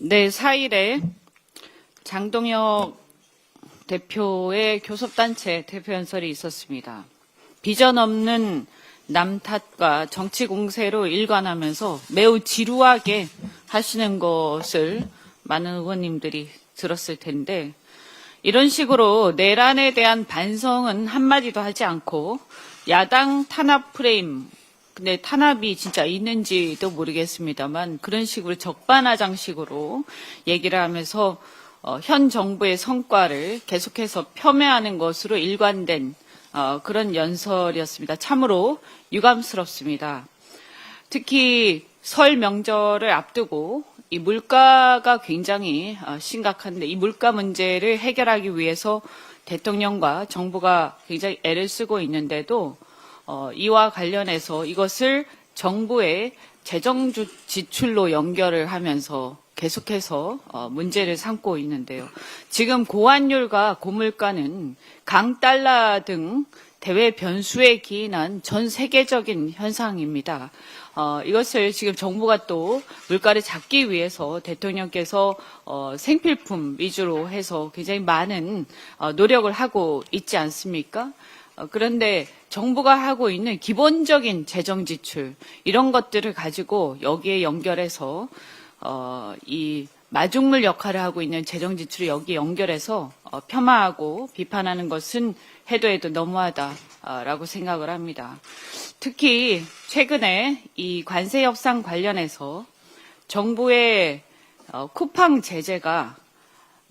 네, 4일에 장동혁 대표의 교섭단체 대표연설이 있었습니다. 비전 없는 남 탓과 정치 공세로 일관하면서 매우 지루하게 하시는 것을 많은 의원님들이 들었을 텐데, 이런 식으로 내란에 대한 반성은 한마디도 하지 않고 야당 탄압 프레임, 근데 탄압이 진짜 있는지도 모르겠습니다만 그런 식으로 적반하장식으로 얘기를 하면서 현 정부의 성과를 계속해서 폄훼하는 것으로 일관된 그런 연설이었습니다. 참으로 유감스럽습니다. 특히 설 명절을 앞두고 이 물가가 굉장히 심각한데, 이 물가 문제를 해결하기 위해서 대통령과 정부가 굉장히 애를 쓰고 있는데도 이와 관련해서 이것을 정부의 재정 지출로 연결을 하면서 계속해서 문제를 삼고 있는데요. 지금 고환율과 고물가는 강달러 등 대외 변수에 기인한 전 세계적인 현상입니다. 이것을 지금 정부가 또 물가를 잡기 위해서 대통령께서 생필품 위주로 해서 굉장히 많은 노력을 하고 있지 않습니까? 그런데 정부가 하고 있는 기본적인 재정 지출, 이런 것들을 가지고 여기에 연결해서 이 마중물 역할을 하고 있는 재정 지출을 여기에 연결해서 폄하하고 비판하는 것은 해도 너무하다라고 생각을 합니다. 특히 최근에 이 관세 협상 관련해서 정부의 쿠팡 제재가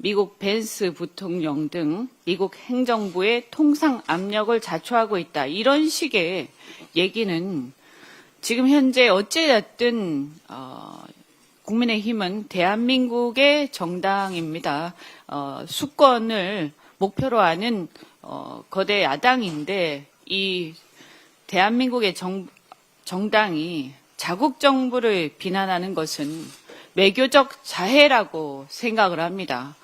미국 벤스 부통령 등 미국 행정부의 통상 압력을 자초하고 있다, 이런 식의 얘기는 지금 현재 어찌됐든 국민의힘은 대한민국의 정당입니다. 수권을 목표로 하는 거대 야당인데, 이 대한민국의 정당이 자국 정부를 비난하는 것은 외교적 자해라고 생각을 합니다.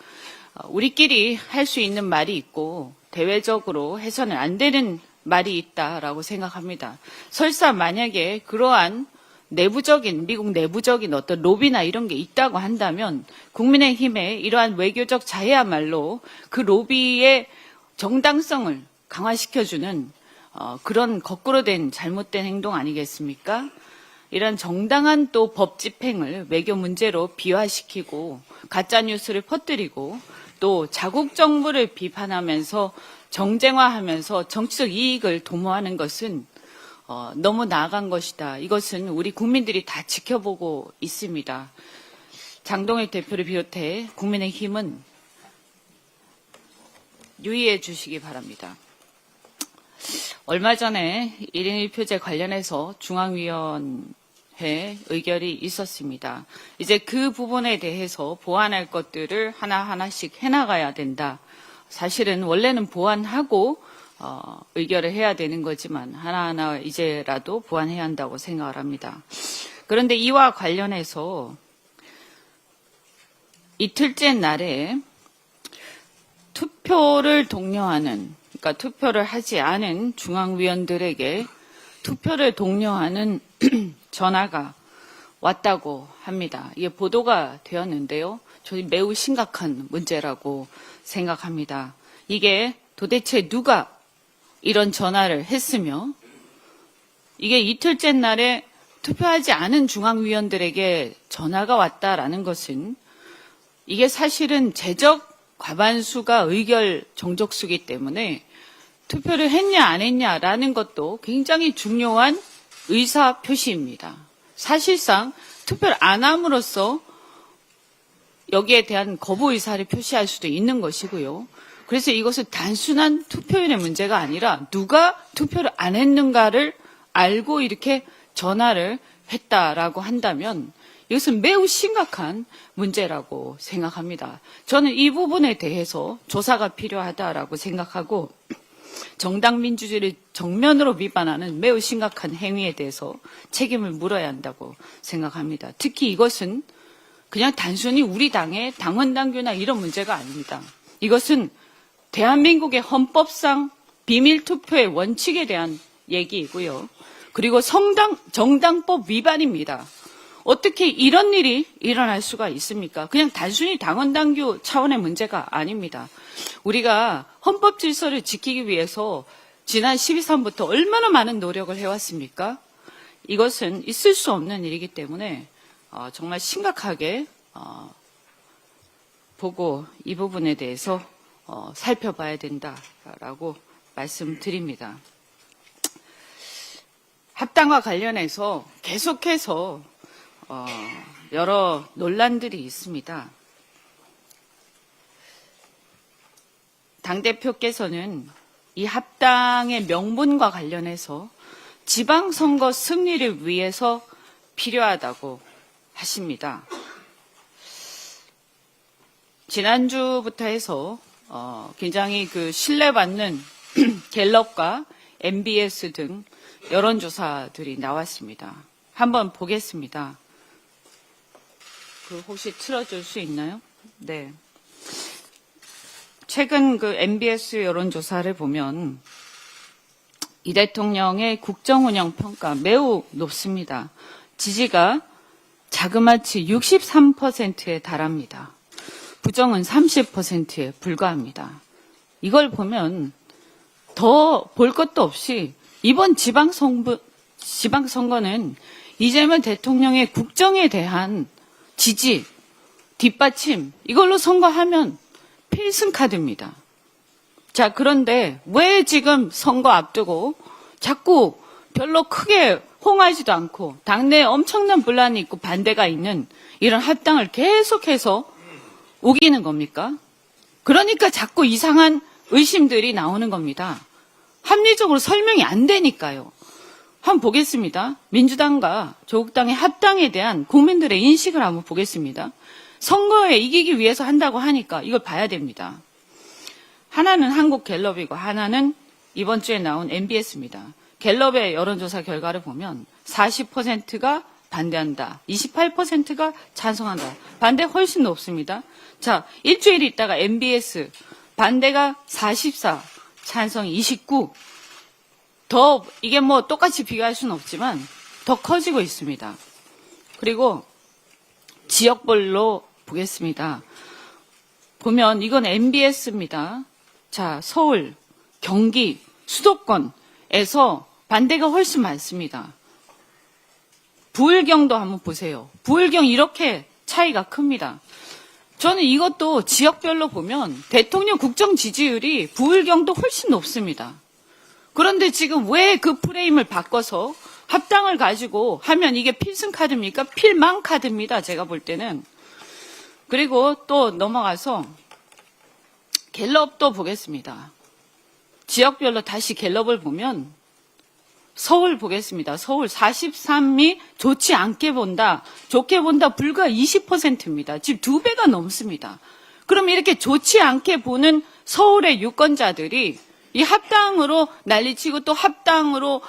우리끼리 할 수 있는 말이 있고 대외적으로 해서는 안 되는 말이 있다라고 생각합니다. 설사 만약에 그러한 미국 내부적인 어떤 로비나 이런 게 있다고 한다면 국민의힘의 이러한 외교적 자해야말로 그 로비의 정당성을 강화시켜주는 그런 거꾸로 된 잘못된 행동 아니겠습니까? 이런 정당한 또 법 집행을 외교 문제로 비화시키고 가짜뉴스를 퍼뜨리고 또 자국 정부를 비판하면서 정쟁화하면서 정치적 이익을 도모하는 것은 너무 나아간 것이다. 이것은 우리 국민들이 다 지켜보고 있습니다. 장동혁 대표를 비롯해 국민의힘은 유의해 주시기 바랍니다. 얼마 전에 1인 1표제 관련해서 중앙위원회 의결이 있었습니다. 이제 그 부분에 대해서 보완할 것들을 하나하나씩 해나가야 된다. 사실은 원래는 보완하고 의결을 해야 되는 거지만 하나하나 이제라도 보완해야 한다고 생각을 합니다. 그런데 이와 관련해서 이틀째 날에 투표를 독려하는, 그러니까 투표를 하지 않은 중앙위원들에게 투표를 독려하는 전화가 왔다고 합니다. 이게 보도가 되었는데요. 저는 매우 심각한 문제라고 생각합니다. 이게 도대체 누가 이런 전화를 했으며, 이게 이틀째 날에 투표하지 않은 중앙위원들에게 전화가 왔다라는 것은 이게 사실은 제적 과반수가 의결 정족수기 때문에 투표를 했냐 안 했냐라는 것도 굉장히 중요한 의사 표시입니다. 사실상 투표를 안 함으로써 여기에 대한 거부 의사를 표시할 수도 있는 것이고요. 그래서 이것은 단순한 투표율의 문제가 아니라 누가 투표를 안 했는가를 알고 이렇게 전화를 했다라고 한다면 이것은 매우 심각한 문제라고 생각합니다. 저는 이 부분에 대해서 조사가 필요하다라고 생각하고, 정당 민주주의를 정면으로 위반하는 매우 심각한 행위에 대해서 책임을 물어야 한다고 생각합니다. 특히 이것은 그냥 단순히 우리 당의 당원 당규나 이런 문제가 아닙니다. 이것은 대한민국의 헌법상 비밀투표의 원칙에 대한 얘기이고요. 그리고 정당법 위반입니다. 어떻게 이런 일이 일어날 수가 있습니까? 그냥 단순히 당헌당규 차원의 문제가 아닙니다. 우리가 헌법 질서를 지키기 위해서 지난 12.3부터 얼마나 많은 노력을 해왔습니까? 이것은 있을 수 없는 일이기 때문에 정말 심각하게 보고 이 부분에 대해서 살펴봐야 된다라고 말씀드립니다. 합당과 관련해서 계속해서 여러 논란들이 있습니다. 당대표께서는 이 합당의 명분과 관련해서 지방선거 승리를 위해서 필요하다고 하십니다. 지난주부터 해서 굉장히 그 신뢰받는 갤럽과 MBS 등 여론조사들이 나왔습니다. 한번 보겠습니다. 혹시 틀어줄 수 있나요? 네. 최근 그 MBS 여론조사를 보면 이 대통령의 국정운영 평가 매우 높습니다. 지지가 자그마치 63%에 달합니다. 부정은 30%에 불과합니다. 이걸 보면 더 볼 것도 없이 이번 지방선거는 이재명 대통령의 국정에 대한 지지, 뒷받침 이걸로 선거하면 필승카드입니다. 자, 그런데 왜 지금 선거 앞두고 자꾸 별로 크게 홍하지도 않고 당내에 엄청난 분란이 있고 반대가 있는 이런 합당을 계속해서 우기는 겁니까? 그러니까 자꾸 이상한 의심들이 나오는 겁니다. 합리적으로 설명이 안 되니까요. 한번 보겠습니다. 민주당과 조국당의 합당에 대한 국민들의 인식을 한번 보겠습니다. 선거에 이기기 위해서 한다고 하니까 이걸 봐야 됩니다. 하나는 한국갤럽이고 하나는 이번 주에 나온 MBS입니다. 갤럽의 여론조사 결과를 보면 40%가 반대한다. 28%가 찬성한다. 반대 훨씬 높습니다. 자, 일주일 있다가 MBS 반대가 44, 찬성이 29. 더 이게 뭐 똑같이 비교할 수는 없지만 더 커지고 있습니다. 그리고 지역별로 보겠습니다. 보면 이건 MBS입니다. 자, 서울, 경기, 수도권에서 반대가 훨씬 많습니다. 부울경도 한번 보세요. 부울경 이렇게 차이가 큽니다. 저는 이것도 지역별로 보면 대통령 국정 지지율이 부울경도 훨씬 높습니다. 그런데 지금 왜 그 프레임을 바꿔서 합당을 가지고 하면 이게 필승카드입니까? 필망카드입니다. 제가 볼 때는. 그리고 또 넘어가서 갤럽도 보겠습니다. 지역별로 다시 갤럽을 보면 서울 보겠습니다. 서울 43이 좋지 않게 본다, 좋게 본다 불과 20%입니다. 지금 2배가 넘습니다. 그럼 이렇게 좋지 않게 보는 서울의 유권자들이 이 합당으로 난리치고 또 합당으로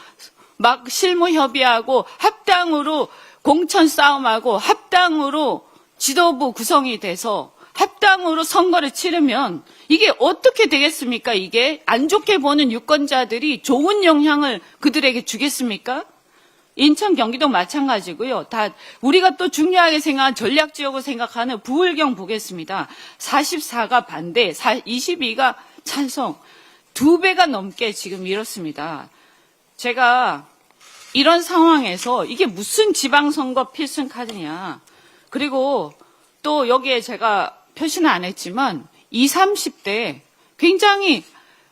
막 실무 협의하고 합당으로 공천 싸움하고 합당으로 지도부 구성이 돼서 합당으로 선거를 치르면 이게 어떻게 되겠습니까? 이게 안 좋게 보는 유권자들이 좋은 영향을 그들에게 주겠습니까? 인천, 경기도 마찬가지고요. 다 우리가 또 중요하게 생각한 전략지역으로 생각하는 부울경 보겠습니다. 44가 반대, 22가 찬성. 2배가 넘게 지금 이렇습니다. 제가 이런 상황에서 이게 무슨 지방선거 필승카드냐. 그리고 또 여기에 제가 표시는 안 했지만 20, 30대 굉장히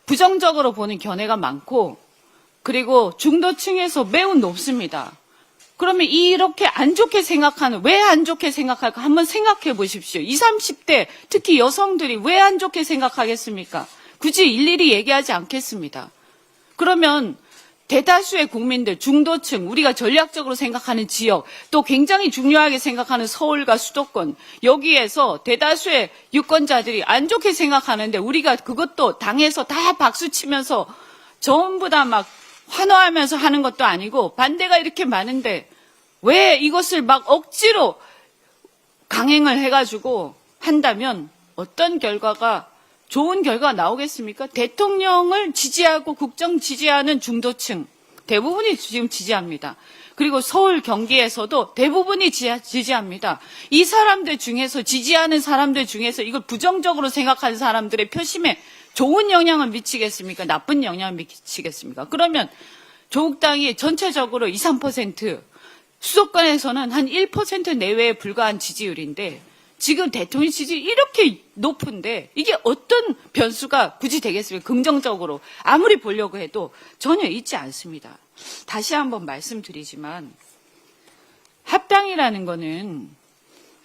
부정적으로 보는 견해가 많고 그리고 중도층에서 매우 높습니다. 그러면 이렇게 안 좋게 생각하는, 왜 안 좋게 생각할까 한번 생각해 보십시오. 20, 30대 특히 여성들이 왜 안 좋게 생각하겠습니까? 굳이 일일이 얘기하지 않겠습니다. 그러면 대다수의 국민들, 중도층, 우리가 전략적으로 생각하는 지역, 또 굉장히 중요하게 생각하는 서울과 수도권, 여기에서 대다수의 유권자들이 안 좋게 생각하는데 우리가 그것도 당에서 다 박수치면서 전부 다 막 환호하면서 하는 것도 아니고 반대가 이렇게 많은데 왜 이것을 막 억지로 강행을 해가지고 한다면 어떤 결과가 좋은 결과가 나오겠습니까? 대통령을 지지하고 국정 지지하는 중도층 대부분이 지금 지지합니다. 그리고 서울, 경기에서도 대부분이 지지합니다. 이 사람들 중에서 지지하는 사람들 중에서 이걸 부정적으로 생각하는 사람들의 표심에 좋은 영향을 미치겠습니까? 나쁜 영향을 미치겠습니까? 그러면 조국당이 전체적으로 2, 3%, 수도권에서는 한 1% 내외에 불과한 지지율인데 지금 대통령 지지율이 이렇게 높은데 이게 어떤 변수가 굳이 되겠습니까? 긍정적으로 아무리 보려고 해도 전혀 있지 않습니다. 다시 한번 말씀드리지만 합당이라는 거는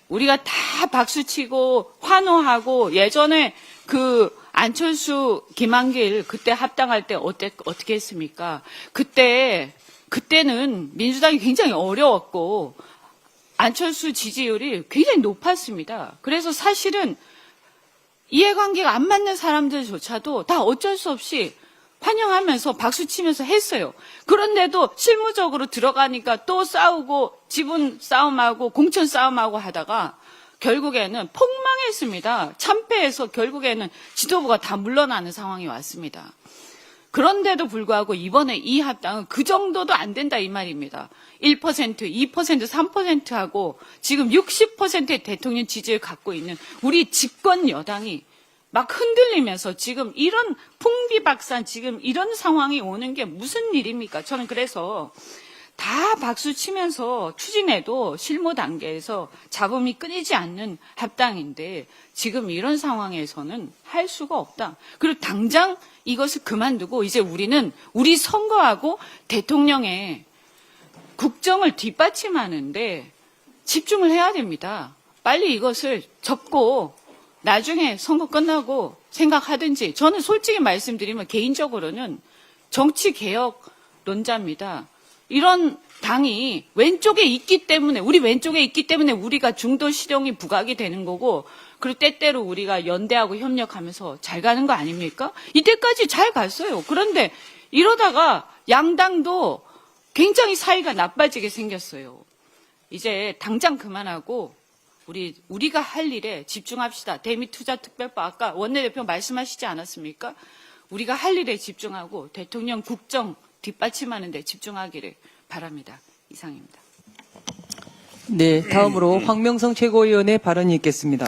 우리가 다 박수치고 환호하고 예전에 그 안철수, 김한길 그때 합당할 때 어떻게 했습니까? 그때는 민주당이 굉장히 어려웠고 안철수 지지율이 굉장히 높았습니다. 그래서 사실은 이해관계가 안 맞는 사람들조차도 다 어쩔 수 없이 환영하면서 박수치면서 했어요. 그런데도 실무적으로 들어가니까 또 싸우고 지분 싸움하고 공천 싸움하고 하다가 결국에는 폭망했습니다. 참패해서 결국에는 지도부가 다 물러나는 상황이 왔습니다. 그런데도 불구하고 이번에 이 합당은 그 정도도 안 된다 이 말입니다. 1%, 2%, 3%하고 지금 60%의 대통령 지지를 갖고 있는 우리 집권 여당이 막 흔들리면서 지금 이런 풍비박산 지금 이런 상황이 오는 게 무슨 일입니까? 저는 그래서 다 박수 치면서 추진해도 실무 단계에서 잡음이 끊이지 않는 합당인데 지금 이런 상황에서는 할 수가 없다. 그리고 당장 이것을 그만두고 이제 우리는 우리 선거하고 대통령의 국정을 뒷받침하는데 집중을 해야 됩니다. 빨리 이것을 접고 나중에 선거 끝나고 생각하든지 저는 솔직히 말씀드리면 개인적으로는 정치개혁론자입니다. 이런 당이 왼쪽에 있기 때문에 우리 왼쪽에 있기 때문에 우리가 중도 실용이 부각이 되는 거고 그리고 때때로 우리가 연대하고 협력하면서 잘 가는 거 아닙니까? 이때까지 잘 갔어요. 그런데 이러다가 양당도 굉장히 사이가 나빠지게 생겼어요. 이제 당장 그만하고 우리가 할 일에 집중합시다. 대미투자특별법 아까 원내대표 말씀하시지 않았습니까? 우리가 할 일에 집중하고 대통령 국정 뒷받침하는 데 집중하기를 바랍니다. 이상입니다. 네, 다음으로 황명성 최고위원의 발언이 있겠습니다.